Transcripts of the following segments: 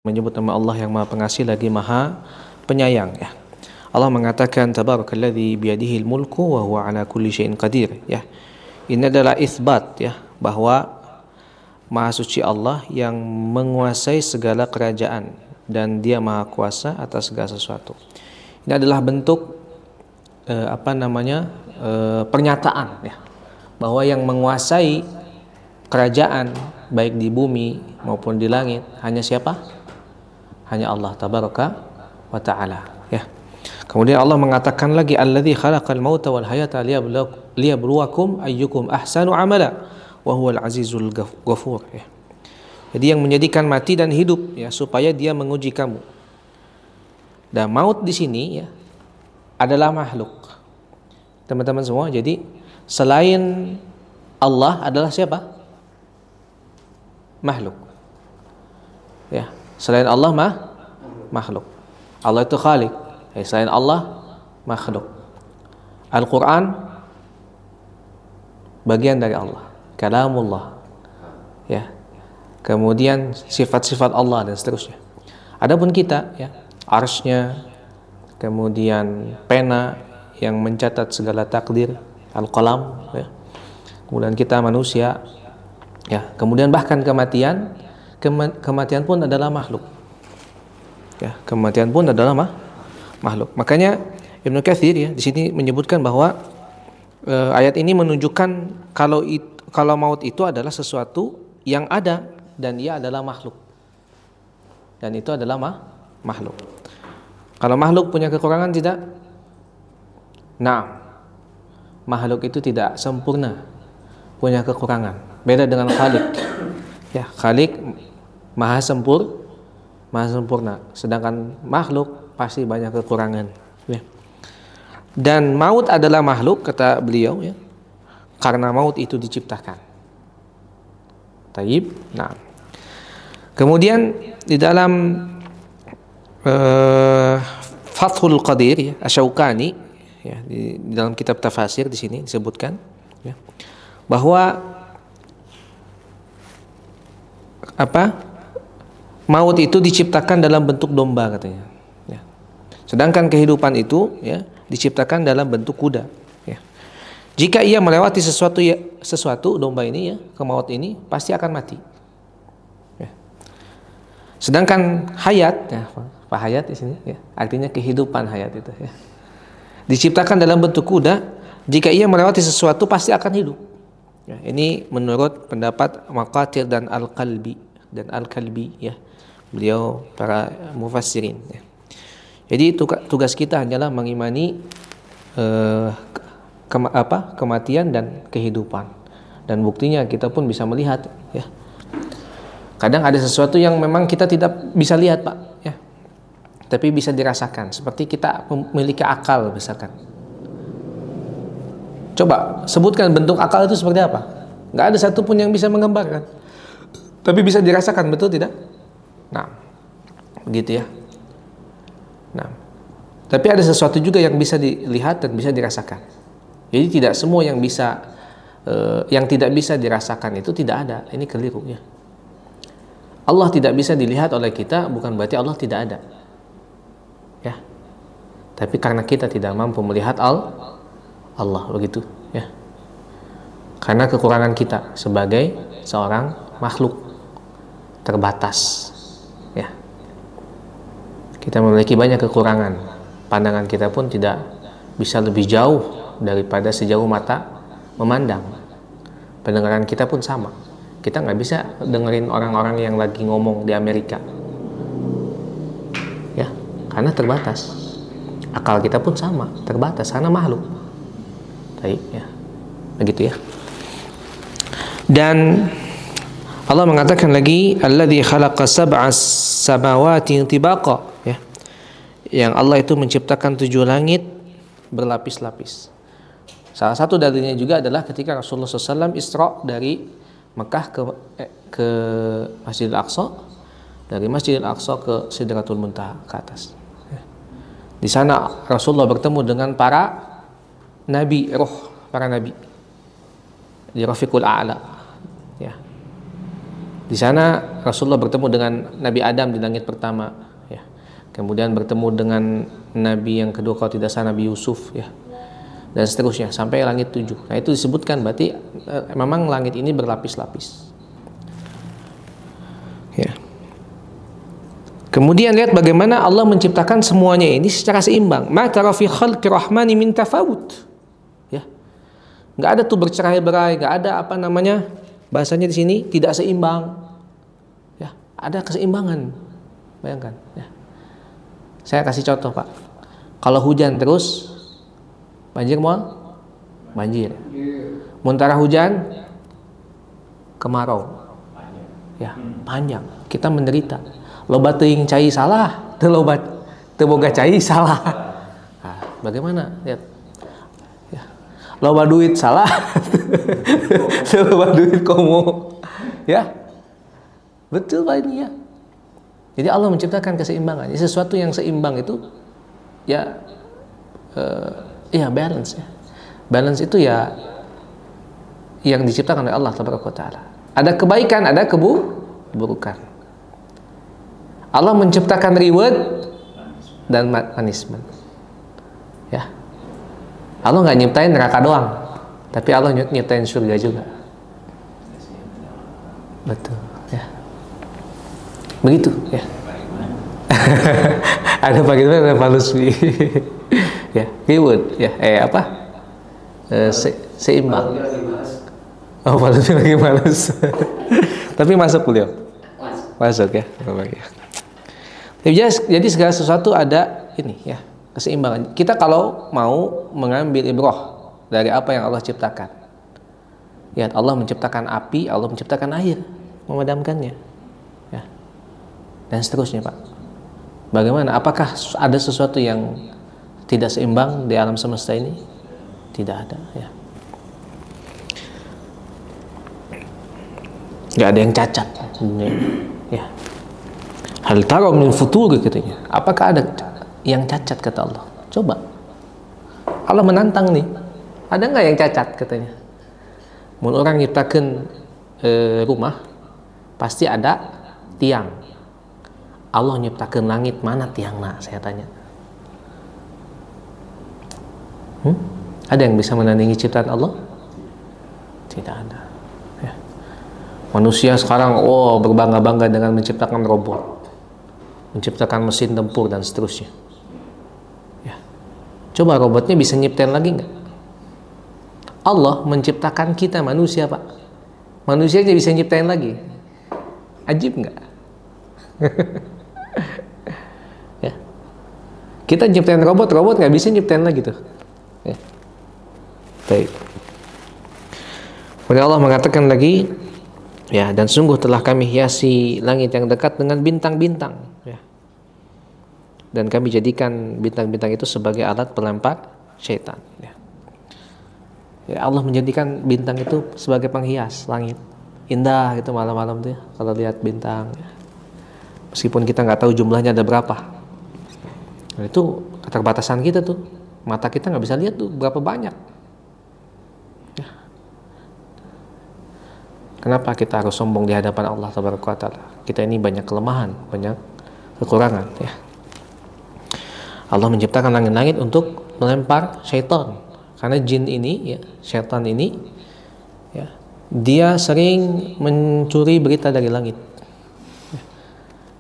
menyebut nama Allah yang Maha Pengasih lagi Maha Penyayang, ya. Allah mengatakan tabarakalladzi biyadihil mulku wa huwa ala kulli syai'in qadir, ya. Ini adalah isbat, ya, bahwa Maha Suci Allah yang menguasai segala kerajaan dan Dia Maha Kuasa atas segala sesuatu. Ini adalah bentuk pernyataan, ya, bahwa yang menguasai kerajaan baik di bumi maupun di langit hanya siapa? Hanya Allah tabaraka wa ta'ala, ya. Kemudian Allah mengatakan lagi alladzi khalaqal mauta wal hayata liyabluwakum ayyukum ahsanu amala wa huwal azizul ghafur, ya. Jadi yang menjadikan mati dan hidup, ya, supaya Dia menguji kamu. Dan maut di sini, ya, adalah makhluk. Teman-teman semua, jadi selain Allah adalah siapa? Makhluk. Ya, selain Allah makhluk. Allah itu Khalik. Selain Allah makhluk. Al-Quran bagian dari Allah, kalamullah, ya. Kemudian sifat-sifat Allah dan seterusnya. Adapun kita, ya, arsy-nya, kemudian pena yang mencatat segala takdir, al-qalam, ya. Kemudian kita manusia, ya. Kemudian bahkan kematian pun adalah makhluk, ya. Kematian pun adalah makhluk. Makanya Ibnu Katsir, ya, di sini menyebutkan bahwa ayat ini menunjukkan kalau maut itu adalah sesuatu yang ada dan ia adalah makhluk. Dan itu adalah makhluk. Kalau makhluk punya kekurangan tidak? Nah, makhluk itu tidak sempurna, punya kekurangan. Beda dengan Khalik. Ya, Khalik maha sempurna. Sedangkan makhluk pasti banyak kekurangan, ya. Dan maut adalah makhluk, kata beliau, ya, karena maut itu diciptakan. Taib. Nah, kemudian di dalam Fathul Qadir, ya, Asy-Syaukani, ya, di dalam kitab tafsir di sini disebutkan, ya, bahwa maut itu diciptakan dalam bentuk domba, katanya, ya. Sedangkan kehidupan itu, ya, diciptakan dalam bentuk kuda, ya. Jika ia melewati sesuatu domba ini, ya, ke maut ini pasti akan mati, ya. Sedangkan hayat, ya, Pak hayat di sini, ya, artinya kehidupan hayat itu, ya, diciptakan dalam bentuk kuda. Jika ia melewati sesuatu pasti akan hidup, ya. Ini menurut pendapat Maqatir dan Al-Kalbi, ya, beliau para mufassirin, ya. Jadi tugas kita hanyalah mengimani kematian dan kehidupan, dan buktinya kita pun bisa melihat, ya. Kadang ada sesuatu yang memang kita tidak bisa lihat, Pak, ya, tapi bisa dirasakan, seperti kita memiliki akal misalkan. Coba sebutkan bentuk akal itu seperti apa? Nggak ada satupun yang bisa menggambarkan, tapi bisa dirasakan, betul tidak? Nah, begitu, ya. Nah, tapi ada sesuatu juga yang bisa dilihat dan bisa dirasakan. Jadi tidak semua yang tidak bisa dirasakan itu tidak ada. Ini keliru, ya. Allah tidak bisa dilihat oleh kita bukan berarti Allah tidak ada, ya. Tapi karena kita tidak mampu melihat Allah, begitu, ya. Karena kekurangan kita sebagai seorang makhluk terbatas, ya. Kita memiliki banyak kekurangan. Pandangan kita pun tidak bisa lebih jauh daripada sejauh mata memandang. Pendengaran kita pun sama. Kita nggak bisa dengerin orang-orang yang lagi ngomong di Amerika, ya, karena terbatas. Akal kita pun sama, terbatas karena makhluk. Baik, ya, begitu, ya. Dan Allah mengatakan lagi alladzi khalaqa sab'a samawati tibaqa, ya. Yang Allah itu menciptakan 7 langit berlapis-lapis. Salah satu dalilnya juga adalah ketika Rasulullah SAW Isra dari Mekah ke Masjidil Aqsa, dari Masjidil Aqsa ke Sidratul Muntaha, ke atas, ya. Di sana Rasulullah bertemu dengan para nabi, para nabi di Rafiqul A'la, ya. Di sana Rasulullah bertemu dengan Nabi Adam di langit pertama, ya. Kemudian bertemu dengan Nabi yang kedua kalau tidak salah Nabi Yusuf, ya. Dan seterusnya sampai langit 7. Nah itu disebutkan berarti memang langit ini berlapis-lapis. Ya. Kemudian lihat bagaimana Allah menciptakan semuanya ini secara seimbang. Ma tara fi khalqi rahmani min tafawut. Ya. Enggak ada tuh bercerai-berai, enggak ada apa namanya? Bahasanya di sini tidak seimbang. Ya, ada keseimbangan. Bayangkan, ya. Saya kasih contoh, Pak. Kalau hujan terus banjir mau? Banjir. Muntara hujan kemarau. Ya, panjang. Kita menderita. Loba teuing cai salah, teu loba teu boga cai salah. Nah, bagaimana? Lihat. Ya. Loba duit salah. Teu loba duit komo. Ya. Betul Pak ini ya. Jadi Allah menciptakan keseimbangan. Sesuatu yang seimbang itu ya balance ya. Balance itu ya yang diciptakan oleh Allah Taala. Ada kebaikan, ada keburukan. Allah menciptakan reward dan punishment. Ya. Allah nggak nyiptain neraka doang, tapi Allah nyiptain surga juga. Betul, ya. Begitu, ya. Ada bagaimana ada paluswi. Ya, reward, ya. Seimbang. Oh, paluswi lagi males. Tapi masuk beliau. Masuk ya. Jadi segala sesuatu ada ini ya, keseimbangan. Kita kalau mau mengambil ibrah dari apa yang Allah ciptakan. Ya, Allah menciptakan api, Allah menciptakan air, memadamkannya. Ya. Dan seterusnya, Pak. Bagaimana? Apakah ada sesuatu yang tidak seimbang di alam semesta ini? Tidak ada, ya. Gak ada yang cacat dunia ini. Ya. Hal tara min futur katanya. Apakah ada yang cacat kata Allah? Coba. Allah menantang nih. Ada nggak yang cacat katanya? Mun orang nyiptakeun rumah pasti ada tiang. Allah nyiptakeun langit, mana tiangna? Saya tanya. Ada yang bisa menandingi ciptaan Allah? Tidak ada. Ya. Manusia sekarang berbangga-bangga dengan menciptakan robot, menciptakan mesin tempur dan seterusnya. Ya. Coba robotnya bisa nyiptain lagi nggak? Allah menciptakan kita manusia, Pak. Manusia aja bisa nyiptain lagi. Ajib nggak? Ya. Kita nyiptain robot nggak bisa nyiptain lagi tuh. Ya. Baik. Kemudian Allah mengatakan lagi, ya, dan sungguh telah kami hiasi langit yang dekat dengan bintang-bintang, ya. Dan kami jadikan bintang-bintang itu sebagai alat pelempar syaitan, ya. Ya, Allah menjadikan bintang itu sebagai penghias langit. Indah gitu malam-malam tuh ya, kalau lihat bintang, ya. Meskipun kita nggak tahu jumlahnya ada berapa. Nah, itu keterbatasan kita tuh. Mata kita nggak bisa lihat tuh berapa banyak. Ya. Kenapa kita harus sombong di hadapan Allah Taala? Kita ini banyak kelemahan, banyak kekurangan, ya. Allah menciptakan langit-langit untuk melempar syaitan. Karena jin ini, ya, syaitan ini, ya, dia sering mencuri berita dari langit.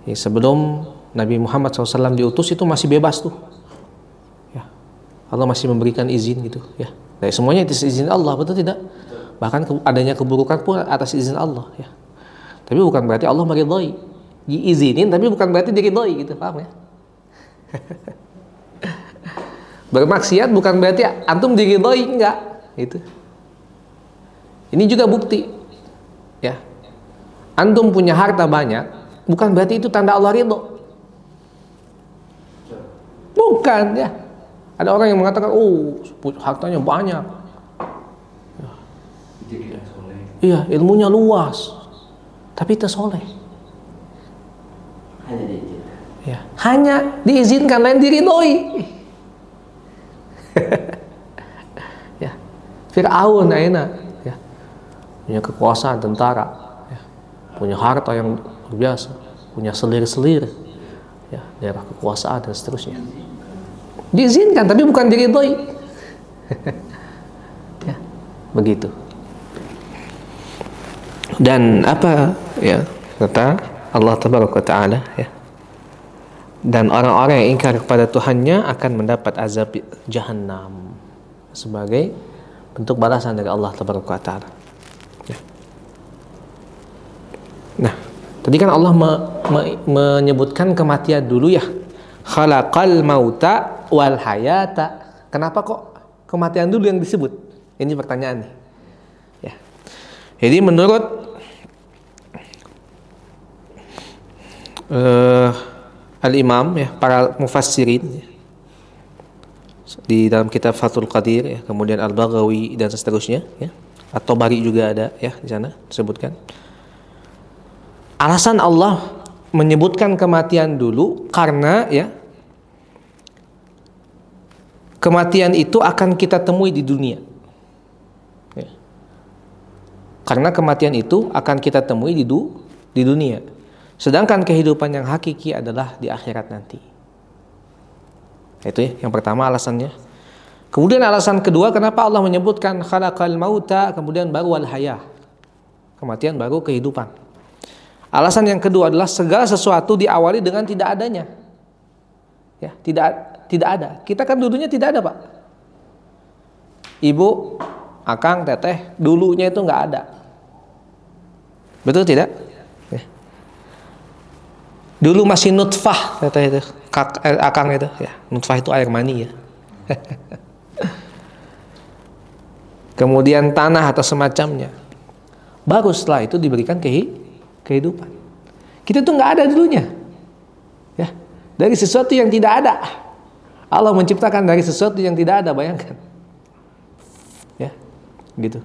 Ya, sebelum Nabi Muhammad SAW diutus itu masih bebas tuh. Ya. Allah masih memberikan izin gitu, ya. Dari semuanya itu izin Allah, betul tidak? Bahkan adanya keburukan pun atas izin Allah, ya. Tapi bukan berarti Allah meridhai. Diizinin tapi bukan berarti diridhai gitu, paham ya? Bermaksiat bukan berarti antum diridhai, enggak, gitu. Ini juga bukti, ya. Antum punya harta banyak, bukan berarti itu tanda Allah ridho. Bukan, ya. Ada orang yang mengatakan, hartanya banyak. Iya, ilmunya luas, tapi itu soleh. Ya, hanya diizinkan, lain diridhoi. Ya, Fir'aun ayeuna, ya, punya kekuasaan tentara, ya. punya harta yang luar biasa, punya selir-selir, ya, daerah kekuasaan dan seterusnya. Diizinkan, tapi bukan diridhoi. Ya, begitu. Dan apa ya kata Allah Tabaraka wa Ta'ala, ya, dan orang-orang yang ingkar kepada Tuhannya akan mendapat azab Jahannam sebagai bentuk balasan dari Allah Tabaraka wa Ta'ala. Ya. Nah, tadi kan Allah menyebutkan kematian dulu, ya. Khalaqal mauta wal hayata. Kenapa kok kematian dulu yang disebut? Ini pertanyaan nih. Ya. Jadi menurut Al-Imam, ya, para mufassirin, ya, di dalam kitab Fathul Qadir, ya, kemudian Al-Baghawi dan seterusnya, ya, atau Bari juga ada, ya, di sana disebutkan. Alasan Allah menyebutkan kematian dulu karena, ya, kematian itu akan kita temui di dunia. Ya. Karena kematian itu akan kita temui di dunia. Sedangkan kehidupan yang hakiki adalah di akhirat nanti. Itu, ya, yang pertama alasannya. Kemudian alasan kedua, kenapa Allah menyebutkan khalaqal mauta, kemudian baru wal hayah. Kematian baru kehidupan. Alasan yang kedua adalah segala sesuatu diawali dengan tidak adanya. Ya, tidak ada. Kita kan dulunya tidak ada, Pak. Ibu, akang, teteh, dulunya itu nggak ada. Betul tidak? Ya. Dulu masih nutfah, teteh itu, akang itu, ya. Nutfah itu air mani, ya. Kemudian tanah atau semacamnya. Baru setelah itu diberikan kehidupan. Kita tuh nggak ada dulunya, ya. Dari sesuatu yang tidak ada, Allah menciptakan dari sesuatu yang tidak ada, bayangkan, ya, gitu.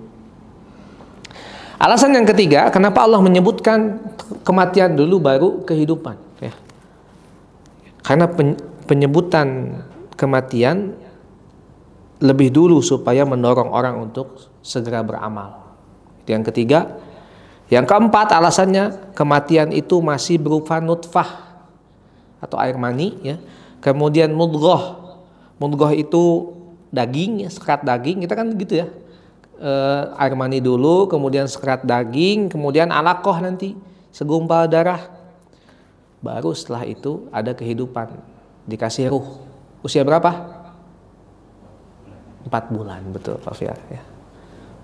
Alasan yang ketiga, kenapa Allah menyebutkan kematian dulu baru kehidupan, ya. Karena penyebutan kematian lebih dulu supaya mendorong orang untuk segera beramal. Itu yang ketiga. Yang keempat, alasannya kematian itu masih berupa nutfah atau air mani, ya. Kemudian mudghah. Mudghah itu daging, ya, serat daging. Kita kan gitu, ya. Air mani dulu, kemudian serat daging, kemudian alaqah nanti segumpal darah. Baru setelah itu ada kehidupan, dikasih ruh. Usia berapa? 4 bulan, betul Pak Fiar, ya.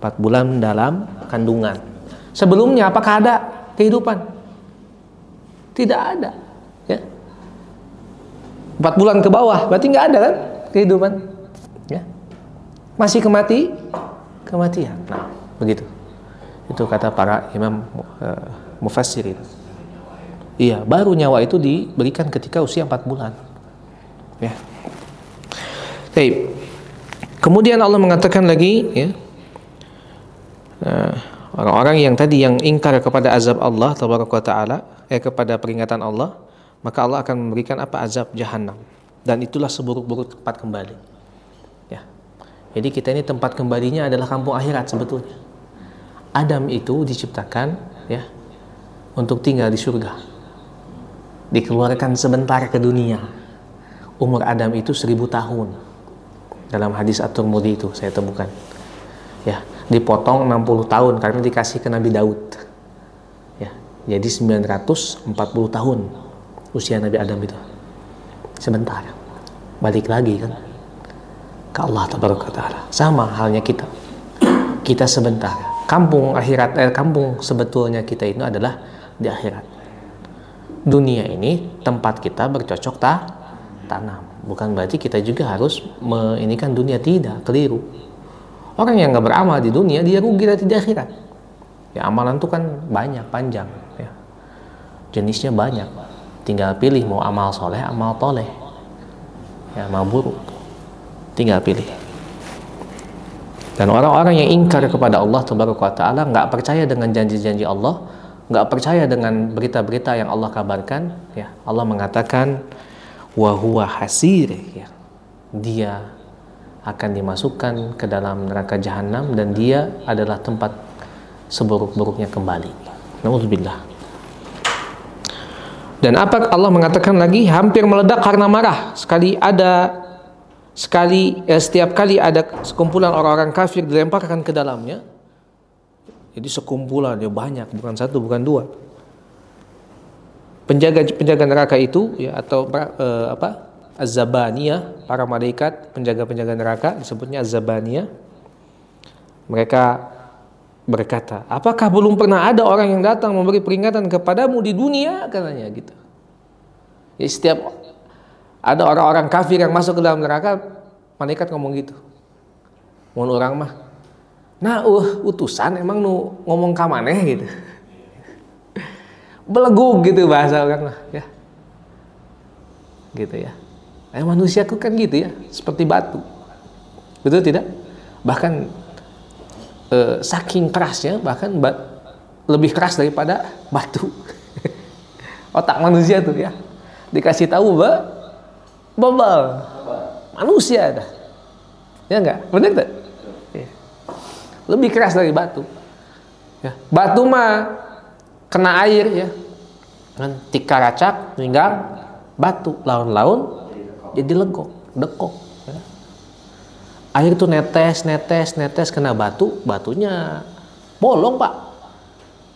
4 bulan dalam kandungan. Sebelumnya apakah ada kehidupan? Tidak ada, ya. 4 bulan ke bawah berarti nggak ada kan kehidupan, ya. Masih kematian. Nah, begitu. Itu kata para imam mufassirin. Iya, baru nyawa itu diberikan ketika usia 4 bulan. Ya. Baik. Kemudian Allah mengatakan lagi, ya, orang-orang yang tadi yang ingkar kepada azab Allah Tabaraka wa Ta'ala, kepada peringatan Allah, maka Allah akan memberikan apa? Azab Jahannam. Dan itulah seburuk-buruk tempat kembali. Ya. Jadi kita ini tempat kembalinya adalah kampung akhirat sebetulnya. Adam itu diciptakan, ya, untuk tinggal di surga. Dikeluarkan sebentar ke dunia. Umur Adam itu 1000 tahun. Dalam hadis At-Tirmidzi itu saya temukan. Ya, dipotong 60 tahun karena dikasih ke Nabi Daud. Ya, jadi 940 tahun usia Nabi Adam itu. Sebentar. Balik lagi kan ke Allah Tabaraka Ta'ala. Sama halnya kita. Kita sebentar. Kampung akhirat, kampung sebetulnya kita itu adalah di akhirat. Dunia ini tempat kita bercocok tanam. Bukan berarti kita juga harus meinikan dunia, tidak, keliru. Orang yang nggak beramal di dunia, dia rugi nanti di akhirat. Ya, amalan itu kan banyak, panjang, ya. Jenisnya banyak. Tinggal pilih mau amal soleh, amal toleh, ya, mau buruk. Tinggal pilih. Dan orang-orang yang ingkar kepada Allah Ta'ala, nggak percaya dengan janji-janji Allah, nggak percaya dengan berita-berita yang Allah kabarkan, ya. Allah mengatakan wa huwa hasir, ya. Dia akan dimasukkan ke dalam neraka Jahannam dan dia adalah tempat seburuk-buruknya kembali. Nauzubillah. Dan apa Allah mengatakan lagi, hampir meledak karena marah. Setiap kali ada sekumpulan orang-orang kafir dilemparkan ke dalamnya. Jadi sekumpulan, ya banyak, bukan satu, bukan dua. Penjaga neraka itu ya, atau Az-Zabaniyah, para malaikat penjaga-penjaga neraka disebutnya Az-Zabaniyah. Mereka berkata, apakah belum pernah ada orang yang datang memberi peringatan kepadamu di dunia, katanya gitu. Ya, setiap ada orang-orang kafir yang masuk ke dalam neraka, malaikat ngomong gitu. Mun orang mah, nah utusan emang nu ngomong ka maneh gitu. Belegug gitu bahasa orang mah ya. Gitu ya. Manusia itu kan gitu ya, seperti batu. Betul tidak? Bahkan saking kerasnya, bahkan lebih keras daripada batu. Otak manusia tuh ya, dikasih tahu bebal manusia dah. Ya enggak? Benar tak? Ya. Lebih keras dari batu. Ya. Batu mah kena air ya, kan tika racak tinggal batu, laun-laun jadi dekok. Ya. Air tuh netes kena batunya bolong pak.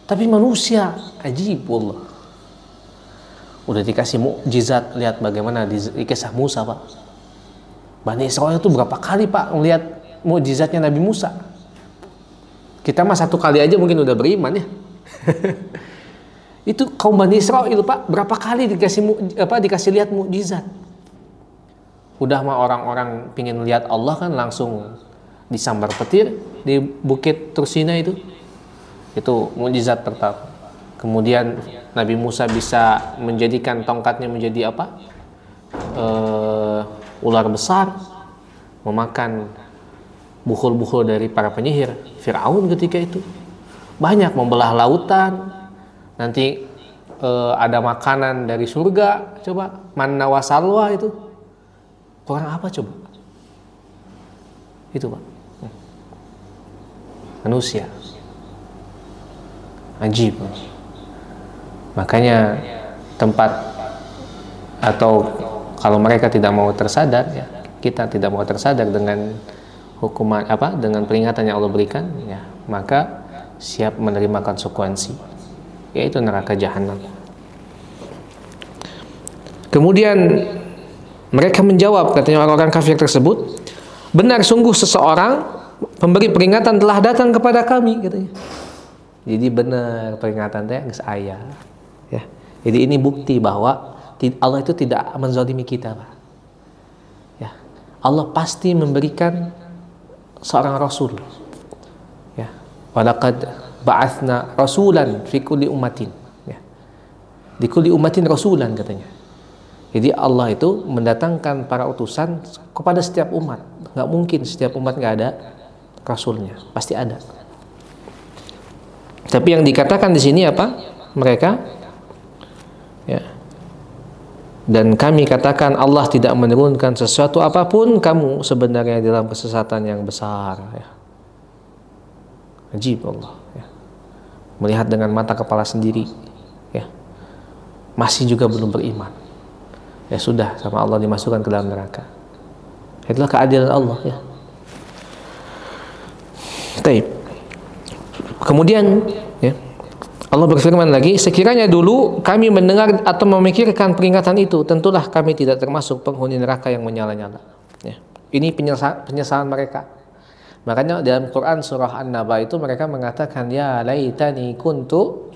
Tapi manusia ajib wallah. Udah dikasih mukjizat, lihat bagaimana di kisah Musa pak. Bani Israel itu berapa kali pak melihat mukjizatnya Nabi Musa. Kita mah satu kali aja mungkin udah beriman ya. Itu kaum Bani Israel pak berapa kali dikasih lihat mukjizat. Udah mah orang-orang pingin lihat Allah kan langsung disambar petir di Bukit Tursina itu mukjizat pertama. Kemudian Nabi Musa bisa menjadikan tongkatnya menjadi ular besar, memakan bukhul-bukhul dari para penyihir Fir'aun ketika itu. Banyak membelah lautan. Nanti ada makanan dari surga, coba manna wa salwa itu. Kurang apa coba? Itu pak. Manusia ajib. Makanya tempat atau kalau mereka tidak mau tersadar ya, kita tidak mau tersadar dengan hukuman dengan peringatan yang Allah berikan ya, maka siap menerima konsekuensi, yaitu neraka jahanam. Kemudian mereka menjawab, katanya orang-orang kafir tersebut, benar sungguh seseorang pemberi peringatan telah datang kepada kami, katanya. Jadi benar peringatan teh geus aya. Ya. Jadi ini bukti bahwa Allah itu tidak menzalimi kita, Pak. Ya. Allah pasti memberikan seorang rasul. Ya. Walaqad ba'atsna rasulan fi kulli ummatin. Ya. Di kulli ummatin rasulan katanya. Jadi Allah itu mendatangkan para utusan kepada setiap umat. Nggak mungkin setiap umat nggak ada rasulnya, pasti ada. Tapi yang dikatakan di sini apa? Mereka, ya. Dan kami katakan Allah tidak menurunkan sesuatu apapun, kamu sebenarnya dalam kesesatan yang besar. Ya. Ajib Allah. Ya. Melihat dengan mata kepala sendiri, ya. Masih juga belum beriman. Ya sudah, sama Allah dimasukkan ke dalam neraka. Itulah keadilan Allah ya. Taib. Kemudian ya, Allah berfirman lagi, sekiranya dulu kami mendengar atau memikirkan peringatan itu, tentulah kami tidak termasuk penghuni neraka yang menyala-nyala. Ya. Ini penyesalan mereka. Makanya dalam Quran surah An-Naba itu mereka mengatakan ya laitani kuntu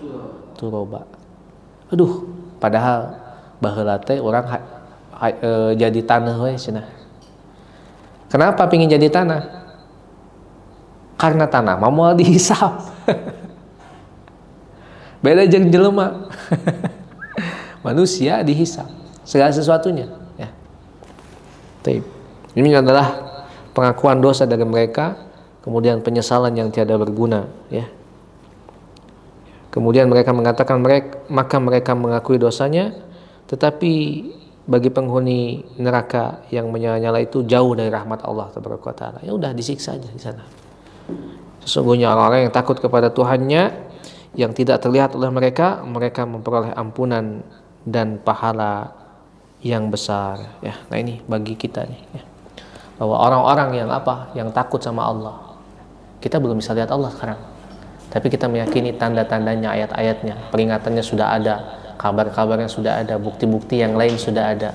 turaba. Aduh, padahal baheula teh orang jadi tanah we cenah. Kenapa pingin jadi tanah? Karena tanah mah moal dihisap. Beda jeung jelema. Manusia dihisap segala sesuatunya, ya. Taib. Ini adalah pengakuan dosa dari mereka, kemudian penyesalan yang tiada berguna, ya. Kemudian mereka mengatakan maka mereka mengakui dosanya, tetapi bagi penghuni neraka yang menyala-nyala itu jauh dari rahmat Allah Taala. Ya udah disiksa aja di sana. Sesungguhnya orang-orang yang takut kepada Tuhannya yang tidak terlihat oleh mereka, mereka memperoleh ampunan dan pahala yang besar ya. Nah ini bagi kita nih ya. Bahwa orang-orang yang apa? Yang takut sama Allah. Kita belum bisa lihat Allah sekarang. Tapi kita meyakini tanda-tandanya, ayat-ayatnya, peringatannya sudah ada, kabar-kabarnya sudah ada, bukti-bukti yang lain sudah ada.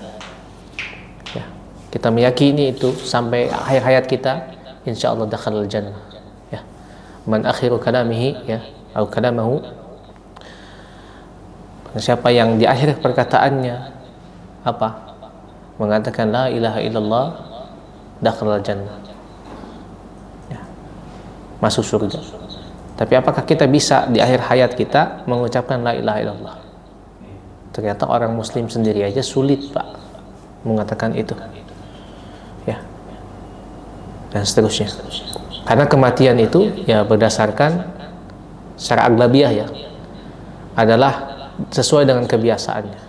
Ya. Kita meyakini itu sampai akhir hayat kita, insya Allah dakhalal jannah. Ya. Man akhiru kalamihi ya, atau kalamahu. Siapa yang di akhir perkataannya apa? Mengatakan la ilaha illallah, dakhalal jannah. Ya. Masuk surga. Tapi apakah kita bisa di akhir hayat kita mengucapkan la ilaha illallah? Ternyata orang muslim sendiri aja sulit, Pak, mengatakan itu. Ya. Dan seterusnya. Karena kematian itu ya berdasarkan secara aglabiah ya, adalah sesuai dengan kebiasaannya.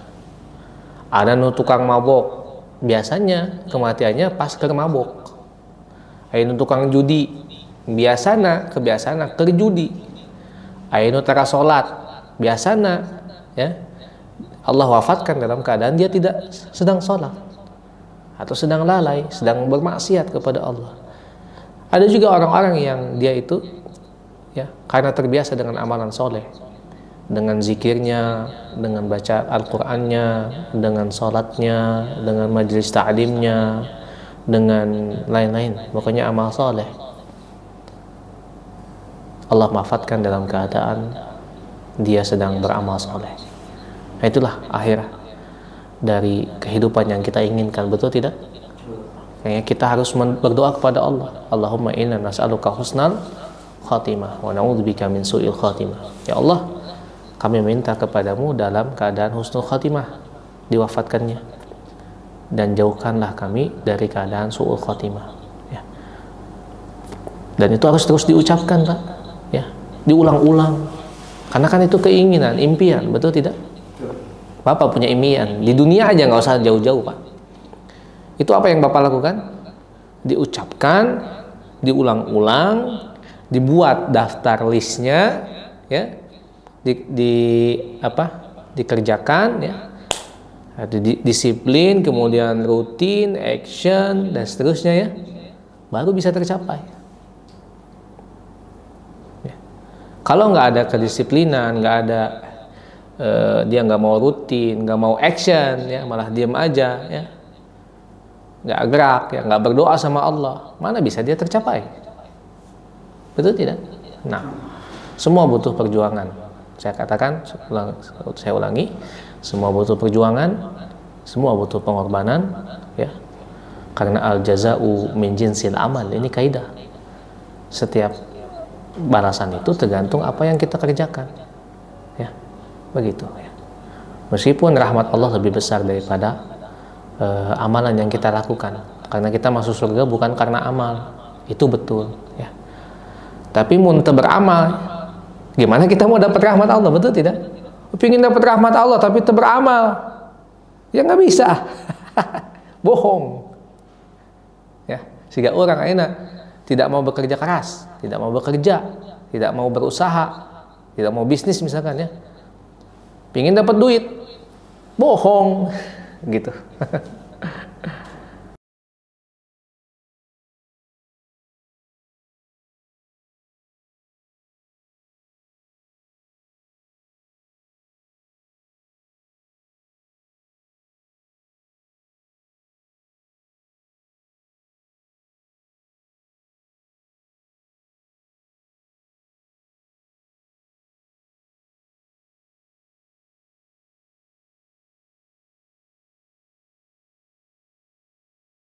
Ada tukang mabok, biasanya kematiannya pas keur mabok. Aya tukang judi, biasana kebiasaan keur judi. Aya tara salat, biasana ya Allah wafatkan dalam keadaan dia tidak sedang sholat atau sedang lalai, sedang bermaksiat kepada Allah. Ada juga orang-orang yang dia itu ya karena terbiasa dengan amalan soleh, dengan zikirnya, dengan baca Al-Qur'annya, dengan sholatnya, dengan majelis ta'limnya, dengan lain-lain, pokoknya amal soleh. Allah wafatkan dalam keadaan dia sedang beramal soleh. Nah, itulah akhir dari kehidupan yang kita inginkan, betul tidak? Kayaknya kita harus berdoa kepada Allah. Allahumma inna nas'aluka husnal khatimah wa na'udzubika min su'il khatimah. Ya Allah, kami minta kepadamu dalam keadaan husnul khatimah, diwafatkannya, dan jauhkanlah kami dari keadaan su'ul khatimah. Ya. Dan itu harus terus diucapkan, Pak. Ya, diulang-ulang. Karena kan itu keinginan, impian, betul tidak? Bapak punya impian di dunia aja, nggak usah jauh-jauh, Pak. Itu apa yang Bapak lakukan? Diucapkan, diulang-ulang, dibuat daftar listnya, ya, dikerjakan, ya, disiplin, kemudian rutin, action, dan seterusnya, ya, baru bisa tercapai. Ya. Kalau nggak ada kedisiplinan, nggak ada dia nggak mau rutin, nggak mau action, ya, malah diam aja, ya, nggak gerak, ya, nggak berdoa sama Allah, mana bisa dia tercapai? Betul tidak? Nah, semua butuh perjuangan. Saya katakan, saya ulangi, semua butuh perjuangan, semua butuh pengorbanan, ya, karena al jaza'u min jinsil amal. Ini kaidah. Setiap balasan itu tergantung apa yang kita kerjakan, ya. Begitu ya. Meskipun rahmat Allah lebih besar daripada amalan yang kita lakukan, karena kita masuk surga bukan karena amal, itu betul ya. Tapi mun teu beramal, gimana kita mau dapat rahmat Allah, betul tidak? Pingin dapat rahmat Allah tapi teu beramal, ya nggak bisa. Bohong ya. Sehingga orang ayeuna tidak mau bekerja keras, tidak mau bekerja, tidak mau berusaha, tidak mau bisnis misalkan, ya, pingin dapat duit, bohong gitu.